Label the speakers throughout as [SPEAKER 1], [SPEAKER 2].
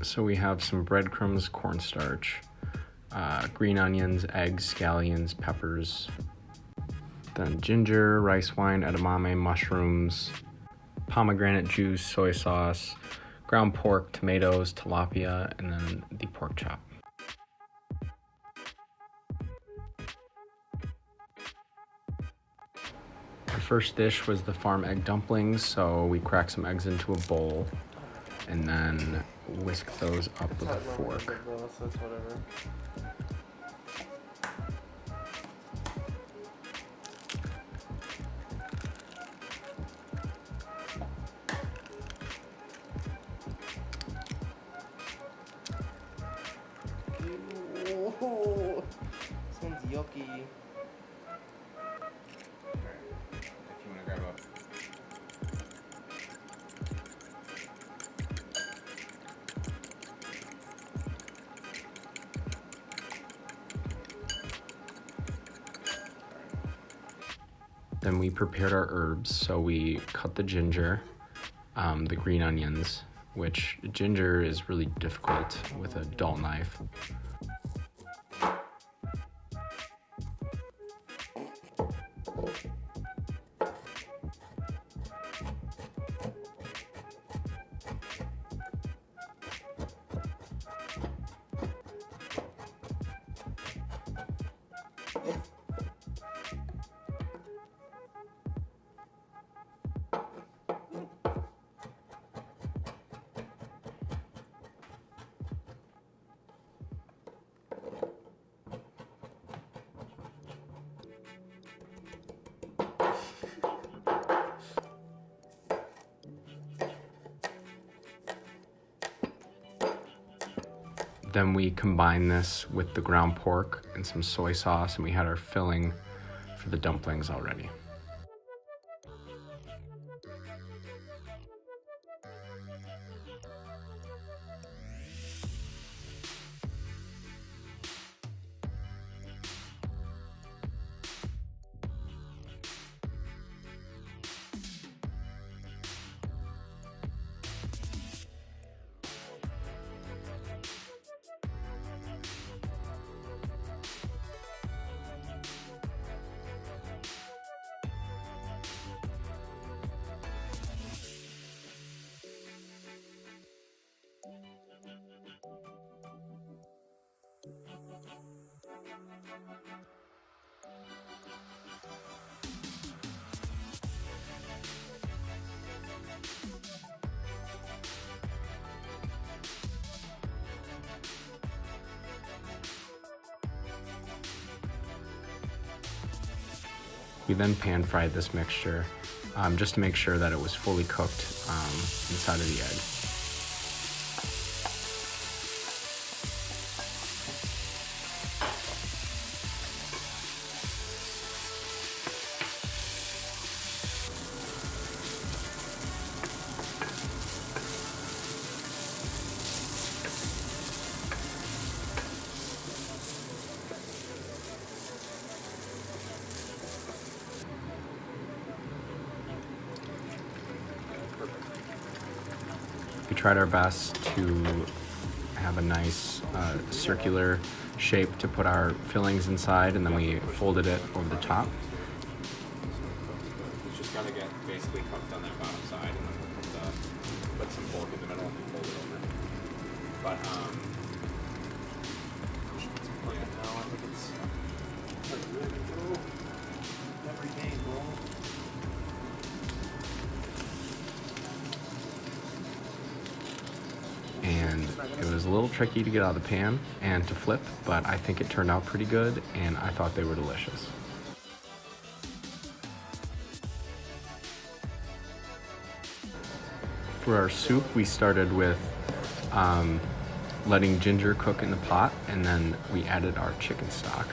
[SPEAKER 1] So we have some breadcrumbs, cornstarch, green onions, eggs, scallions, peppers, then ginger, rice wine, edamame, mushrooms, pomegranate juice, soy sauce, ground pork, tomatoes, tilapia, and then the pork chop. Our first dish was the farm egg dumplings, so we cracked some eggs into a bowl and then whisk those up with a fork.
[SPEAKER 2] Oh, this one's yucky.
[SPEAKER 1] If you want to grab up. Then we prepared our herbs. So we cut the ginger, the green onions, which ginger is really difficult with a dull knife. Then we combine this with the ground pork and some soy sauce, and we had our filling for the dumplings already. We then pan fried this mixture just to make sure that it was fully cooked inside of the egg. We tried our best to have a nice circular shape to put our fillings inside, and then we folded it over the top. It's just got to get basically cooked on that bottom side, and then we'll put some pork in the middle and fold it over. But
[SPEAKER 2] Every day, bro.
[SPEAKER 1] and it was a little tricky to get out of the pan and to flip, but I think it turned out pretty good, and I thought they were delicious. For our soup, we started with letting ginger cook in the pot, and then we added our chicken stock.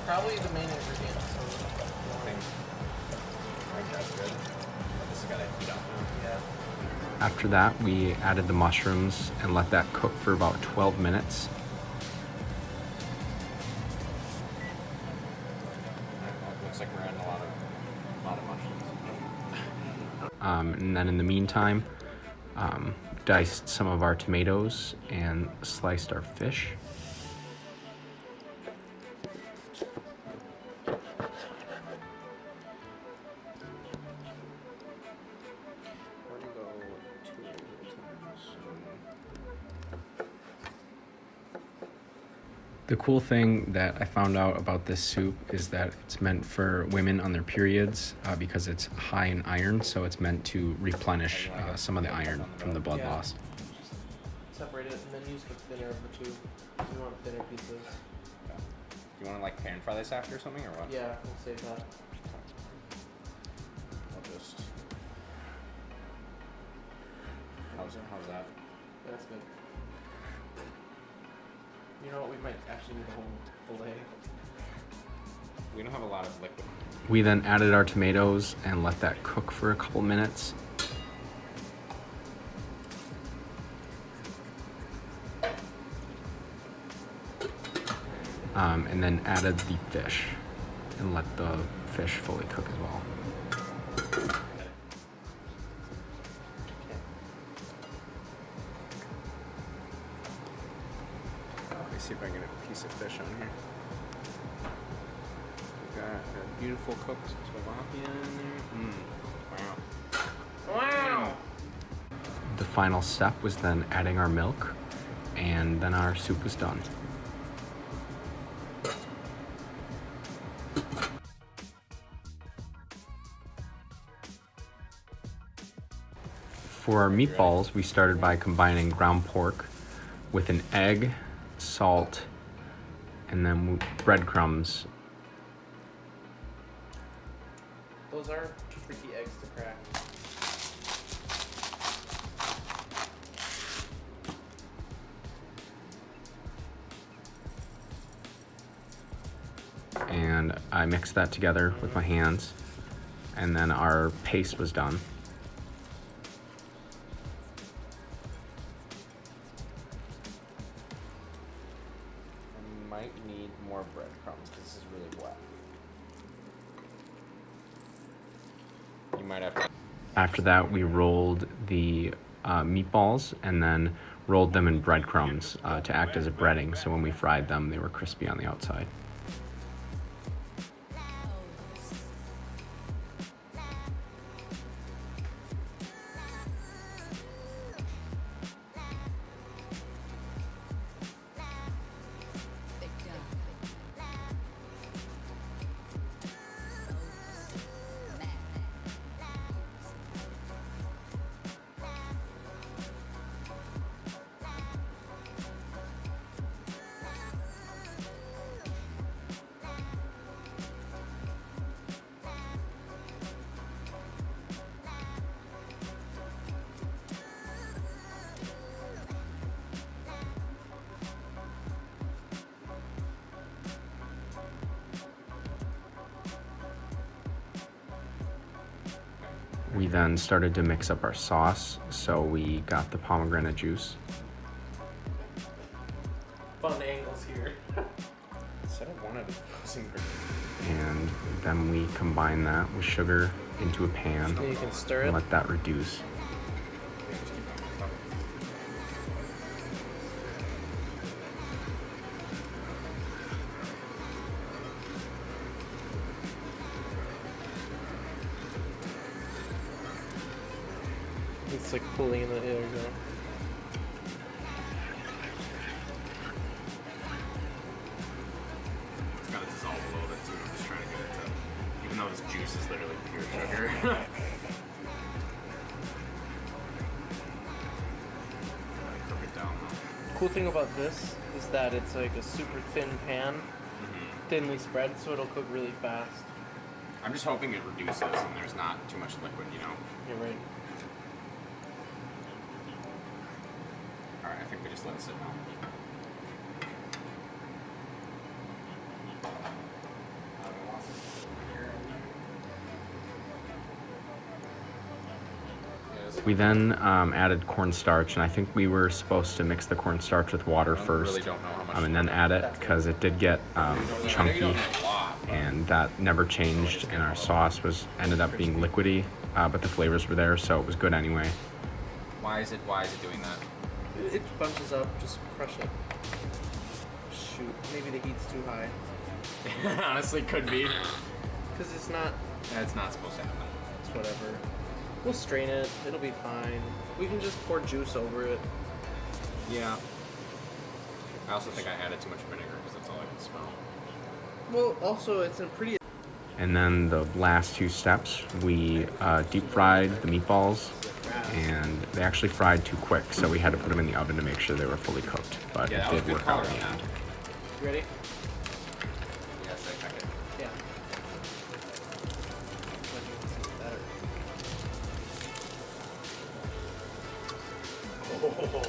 [SPEAKER 2] Probably the main ingredient. So
[SPEAKER 1] I think that's good. This has got to heat up. After that, we added the mushrooms and let that cook for about 12 minutes.
[SPEAKER 3] Looks like we're adding a lot of mushrooms.
[SPEAKER 1] And then in the meantime, diced some of our tomatoes and sliced our fish.
[SPEAKER 3] Where to go
[SPEAKER 1] The cool thing that I found out about this soup is that it's meant for women on their periods because it's high in iron, so it's meant to replenish some of the iron from the blood
[SPEAKER 2] Yeah.
[SPEAKER 1] loss.
[SPEAKER 2] Separate it and then use the thinner of the two. You want thinner pieces.
[SPEAKER 3] Do you want to like pan fry this after or something or what?
[SPEAKER 2] Yeah, we'll save that.
[SPEAKER 3] I'll just. How's that?
[SPEAKER 2] That's good. You know what? We might actually need a whole fillet.
[SPEAKER 3] We don't have a lot of liquid.
[SPEAKER 1] We then added our tomatoes and let that cook for a couple minutes. And then added the fish and let the fish fully cook as well. Let me see if I can get a piece of fish on here. We've got a beautiful cooked tilapia in there.
[SPEAKER 3] Wow.
[SPEAKER 2] Wow!
[SPEAKER 1] The final step was then adding our milk, and then our soup was done. For our meatballs, we started by combining ground pork with an egg, salt, and then breadcrumbs.
[SPEAKER 2] Those are tricky eggs to crack.
[SPEAKER 1] And I mixed that together with my hands, and then our paste was done.
[SPEAKER 3] I might need more breadcrumbs because this is really wet. You might have to.
[SPEAKER 1] After that, we rolled the meatballs and then rolled them in breadcrumbs to act as a breading, so when we fried them, they were crispy on the outside. We then started to mix up our sauce, so we got the pomegranate juice.
[SPEAKER 2] Fun angles here.
[SPEAKER 3] Said I wanted those ingredients.
[SPEAKER 1] And then we combine that with sugar into a pan
[SPEAKER 2] Then you can stir
[SPEAKER 1] and
[SPEAKER 2] it.
[SPEAKER 1] let that reduce.
[SPEAKER 2] It's like cooling in the air.
[SPEAKER 3] It's got to dissolve a little bit too. I'm just trying to get it to, even though this juice is literally pure sugar. Cook it down though.
[SPEAKER 2] Cool thing about this is that it's like a super thin pan, thinly spread, so it'll cook really fast.
[SPEAKER 3] I'm just hoping it reduces and there's not too much liquid, you know.
[SPEAKER 2] You're right.
[SPEAKER 3] All right, I think we just let it sit now. Yeah, this
[SPEAKER 1] We then added cornstarch, and I think we were supposed to mix the cornstarch with water first,
[SPEAKER 3] really don't know how much
[SPEAKER 1] and then add it because it did get chunky, and that never changed. And our sauce ended up being liquidy, but the flavors were there, so it was good anyway.
[SPEAKER 3] Why is it doing that?
[SPEAKER 2] It bunches up, just crush it. Shoot, maybe the heat's too high.
[SPEAKER 3] Honestly, could be.
[SPEAKER 2] Because it's not,
[SPEAKER 3] That's not supposed to happen.
[SPEAKER 2] it's whatever. We'll strain it, it'll be fine. We can just pour juice over it.
[SPEAKER 3] Yeah. I also think I added too much vinegar because that's all I can smell.
[SPEAKER 2] Well, also, it's a pretty...
[SPEAKER 1] And then the last two steps, we deep fried the meatballs, and they actually fried too quick, so we had to put them in the oven to make sure they were fully cooked, but
[SPEAKER 3] Yeah,
[SPEAKER 1] it
[SPEAKER 3] that was
[SPEAKER 1] did
[SPEAKER 3] good
[SPEAKER 1] work out in
[SPEAKER 3] color.
[SPEAKER 1] the end.
[SPEAKER 2] You ready?
[SPEAKER 3] Yes, I check it.
[SPEAKER 2] Yeah. Oh.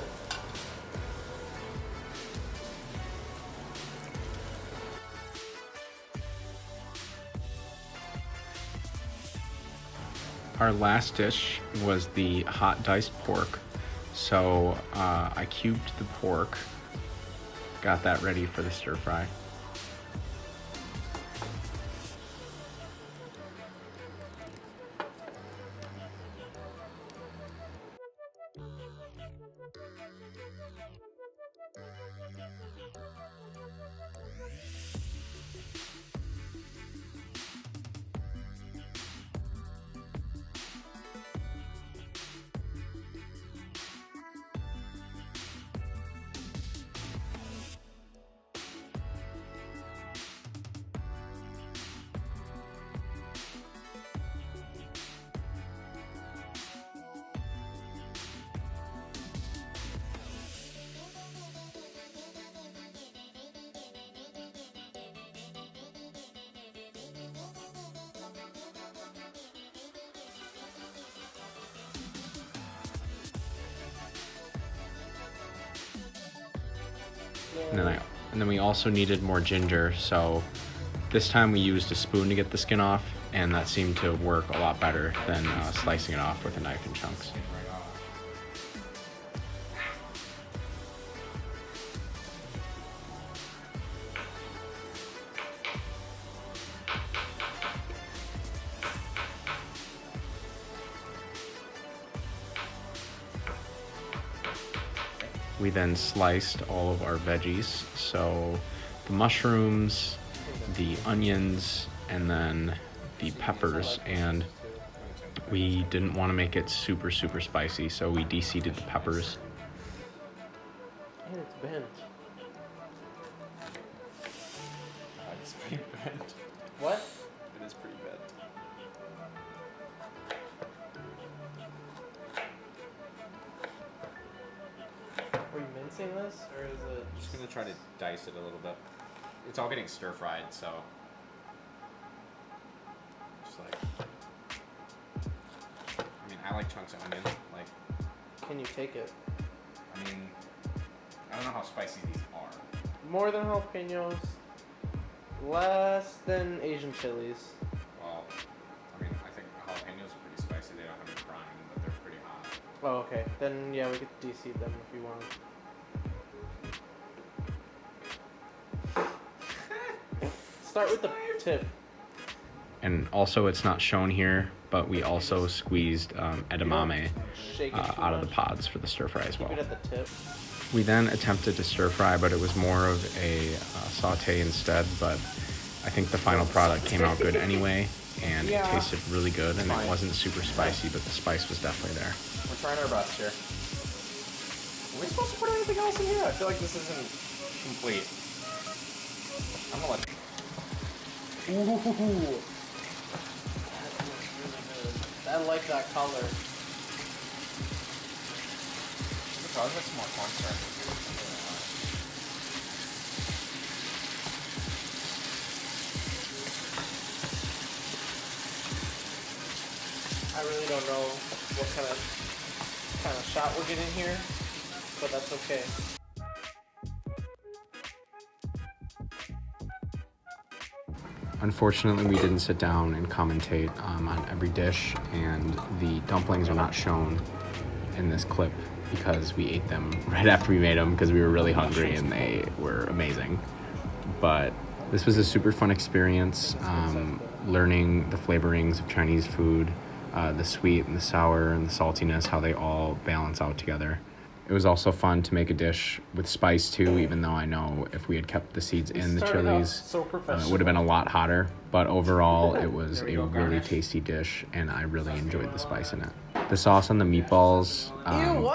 [SPEAKER 1] Our last dish was the hot diced pork. So I cubed the pork, got that ready for the stir fry. And then we also needed more ginger, so this time we used a spoon to get the skin off, and that seemed to work a lot better than slicing it off with a knife in chunks. We then sliced all of our veggies, so the mushrooms, the onions, and then the peppers, and we didn't want to make it super spicy, so we de-seeded the peppers.
[SPEAKER 2] And it's bent.
[SPEAKER 3] It's pretty bent.
[SPEAKER 2] What?
[SPEAKER 3] It is pretty bent.
[SPEAKER 2] Are you mincing this, or is it...
[SPEAKER 3] I'm just gonna try to dice it a little bit. It's all getting stir fried, so just like, I mean, I like chunks of onion. Like,
[SPEAKER 2] Can you take it?
[SPEAKER 3] I mean, I don't know how spicy these are.
[SPEAKER 2] More than jalapenos, less than Asian chilies.
[SPEAKER 3] Well, I mean, I think jalapenos are pretty spicy. They don't have any brine, but they're pretty hot.
[SPEAKER 2] Oh, okay. Then, yeah, we could de-seed them if you want. Start with the tip.
[SPEAKER 1] And also, it's not shown here, but we also squeezed edamame
[SPEAKER 2] Shake it too
[SPEAKER 1] out of the
[SPEAKER 2] much.
[SPEAKER 1] pods for the stir fry as well.
[SPEAKER 2] Keep it at the tip.
[SPEAKER 1] We then attempted to stir fry, but it was more of a saute instead, but I think the final product came out good anyway, and it tasted really good, and it wasn't super spicy, but the spice was definitely there.
[SPEAKER 3] We're trying our best here. Are we supposed to put anything else in here? I feel like this isn't complete. I'm gonna let.
[SPEAKER 2] Ooh. I like that color.
[SPEAKER 3] Probably put some more cornstarch in here.
[SPEAKER 2] I really don't know what kind of shot we're getting here, but that's okay.
[SPEAKER 1] Unfortunately, we didn't sit down and commentate on every dish, and the dumplings are not shown in this clip because we ate them right after we made them because we were really hungry and they were amazing. But this was a super fun experience, learning the flavorings of Chinese food, the sweet and the sour and the saltiness, how they all balance out together. It was also fun to make a dish with spice too, even though I know if we had kept the seeds in the chilies, it would have been a lot hotter. But overall, it was a really tasty dish, and I really enjoyed the spice in it. The sauce on the meatballs,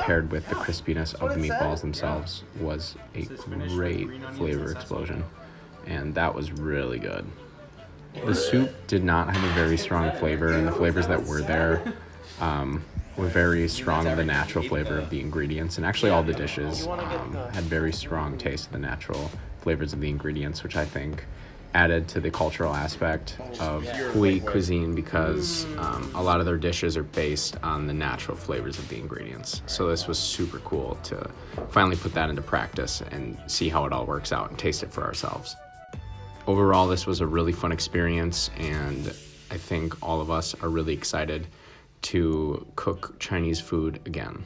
[SPEAKER 1] paired with the crispiness of the meatballs themselves, was a great flavor explosion, and that was really good. The soup did not have a very strong flavor, and the flavors that were there were very strong of the natural flavor of the ingredients, and actually all the dishes had very strong taste of the natural flavors of the ingredients, which I think added to the cultural aspect of Hui Cuisine because a lot of their dishes are based on the natural flavors of the ingredients. So this was super cool to finally put that into practice and see how it all works out and taste it for ourselves. Overall, this was a really fun experience, and I think all of us are really excited to cook Chinese food again.